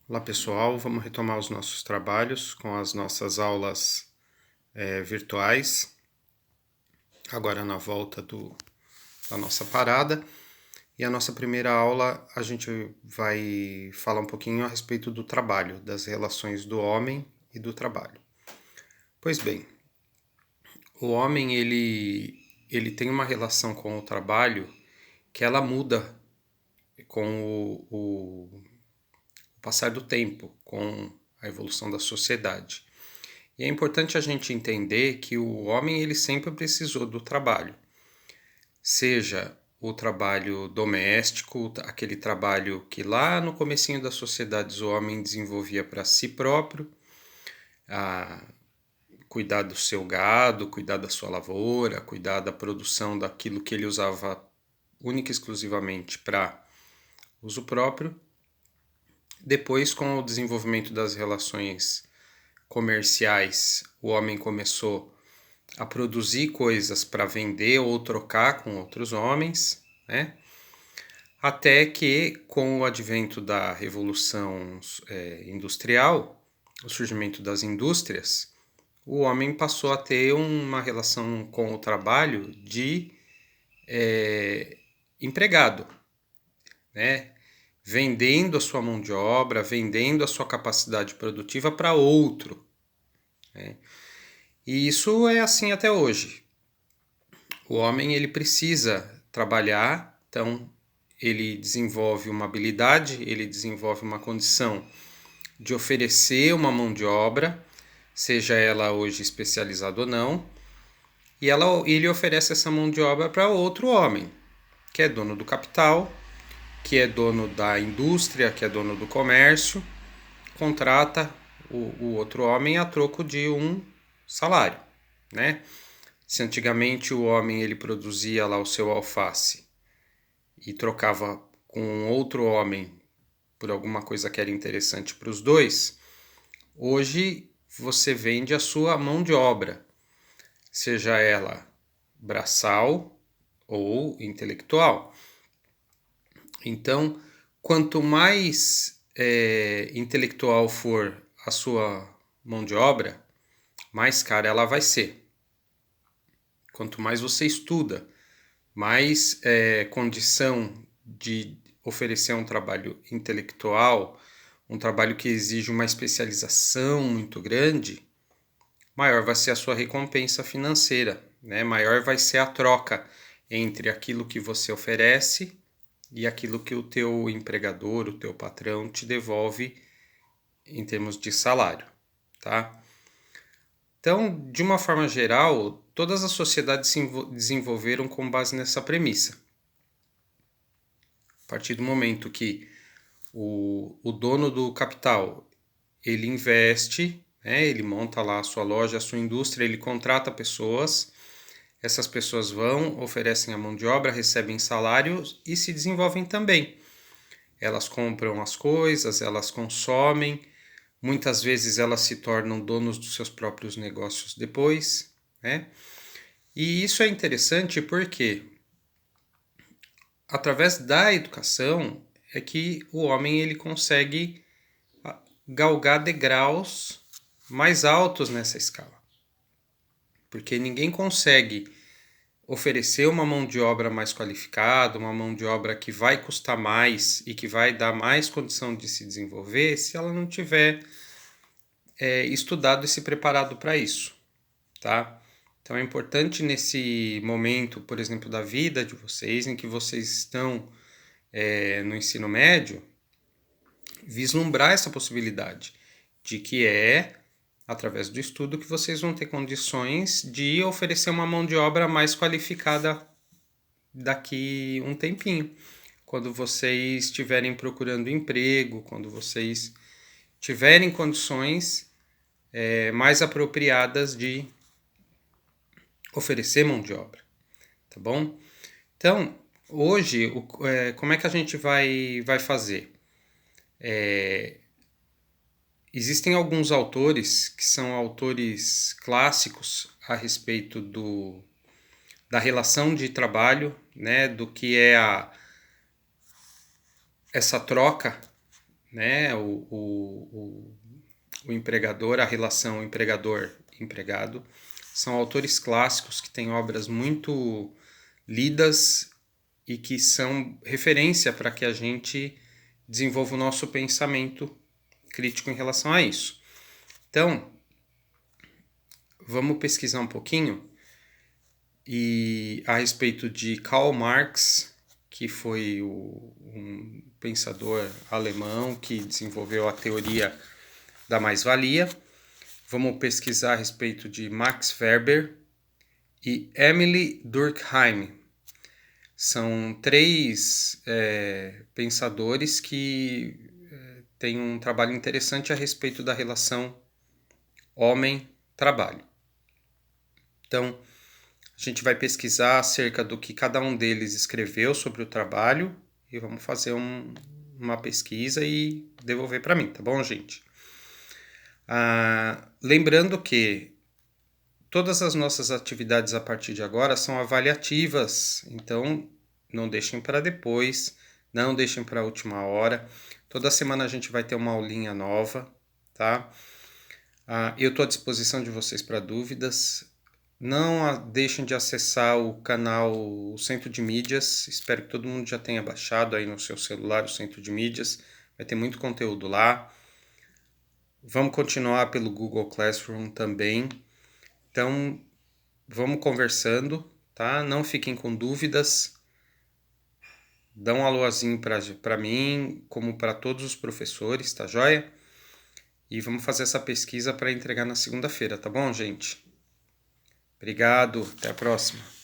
Olá pessoal, vamos retomar os nossos trabalhos com as nossas aulas virtuais, agora na volta da nossa parada. E a nossa primeira aula a gente vai falar um pouquinho a respeito do trabalho, das relações do homem e do trabalho. Pois bem, o homem ele tem uma relação com o trabalho que ela muda com o passar do tempo, com a evolução da sociedade. E é importante a gente entender que o homem ele sempre precisou do trabalho, seja o trabalho doméstico, aquele trabalho que lá no comecinho das sociedades o homem desenvolvia para si próprio, a cuidar do seu gado, cuidar da sua lavoura, cuidar da produção daquilo que ele usava única e exclusivamente para uso próprio. Depois, com o desenvolvimento das relações comerciais, o homem começou a produzir coisas para vender ou trocar com outros homens, né? Até que, com o advento da Revolução Industrial, o surgimento das indústrias, o homem passou a ter uma relação com o trabalho de empregado, né? Vendendo a sua mão de obra, vendendo a sua capacidade produtiva para outro, né? E isso é assim até hoje. O homem ele precisa trabalhar, então ele desenvolve uma habilidade, ele desenvolve uma condição de oferecer uma mão de obra, seja ela hoje especializada ou não, e ele oferece essa mão de obra para outro homem, que é dono do capital, que é dono da indústria, que é dono do comércio, contrata o outro homem a troco de um salário, né? Se antigamente o homem ele produzia lá o seu alface e trocava com outro homem por alguma coisa que era interessante para os dois, hoje você vende a sua mão de obra, seja ela braçal ou intelectual. Então, quanto mais intelectual for a sua mão de obra, mais cara ela vai ser. Quanto mais você estuda, mais condição de oferecer um trabalho intelectual, um trabalho que exige uma especialização muito grande, maior vai ser a sua recompensa financeira, né? Maior vai ser a troca entre aquilo que você oferece e aquilo que o teu empregador, o teu patrão te devolve em termos de salário, tá? Então, de uma forma geral, todas as sociedades se desenvolveram com base nessa premissa. A partir do momento que o dono do capital ele investe, né, ele monta lá a sua loja, a sua indústria, ele contrata pessoas, essas pessoas vão, oferecem a mão de obra, recebem salários e se desenvolvem também. Elas compram as coisas, elas consomem, muitas vezes elas se tornam donos dos seus próprios negócios depois, né? E isso é interessante porque através da educação é que o homem ele consegue galgar degraus mais altos nessa escala. Porque ninguém consegue oferecer uma mão de obra mais qualificada, uma mão de obra que vai custar mais e que vai dar mais condição de se desenvolver se ela não tiver estudado e se preparado para isso, tá? Então é importante nesse momento, por exemplo, da vida de vocês, em que vocês estão no ensino médio, vislumbrar essa possibilidade de que através do estudo, que vocês vão ter condições de oferecer uma mão de obra mais qualificada daqui um tempinho. Quando vocês estiverem procurando emprego, quando vocês tiverem condições mais apropriadas de oferecer mão de obra, tá bom? Então, hoje, como é que a gente vai fazer? Existem alguns autores que são autores clássicos a respeito da relação de trabalho, né, do que é essa troca né? O empregador, a relação empregador-empregado, são autores clássicos que têm obras muito lidas e que são referência para que a gente desenvolva o nosso pensamento crítico em relação a isso. Então, vamos pesquisar um pouquinho e a respeito de Karl Marx, que foi um pensador alemão que desenvolveu a teoria da mais-valia. Vamos pesquisar a respeito de Max Weber e Emile Durkheim. São três pensadores que têm um trabalho interessante a respeito da relação homem-trabalho. Então, a gente vai pesquisar acerca do que cada um deles escreveu sobre o trabalho e vamos fazer uma pesquisa e devolver para mim, tá bom, gente? Lembrando que todas as nossas atividades a partir de agora são avaliativas, então não deixem para depois, não deixem para a última hora. Toda semana a gente vai ter uma aulinha nova, tá? Eu estou à disposição de vocês para dúvidas. Não deixem de acessar o canal Centro de Mídias. Espero que todo mundo já tenha baixado aí no seu celular o Centro de Mídias. Vai ter muito conteúdo lá. Vamos continuar pelo Google Classroom também. Então, vamos conversando, tá? Não fiquem com dúvidas. Dá um alôzinho para mim, como para todos os professores, tá joia? E vamos fazer essa pesquisa para entregar na segunda-feira, tá bom, gente? Obrigado, até a próxima.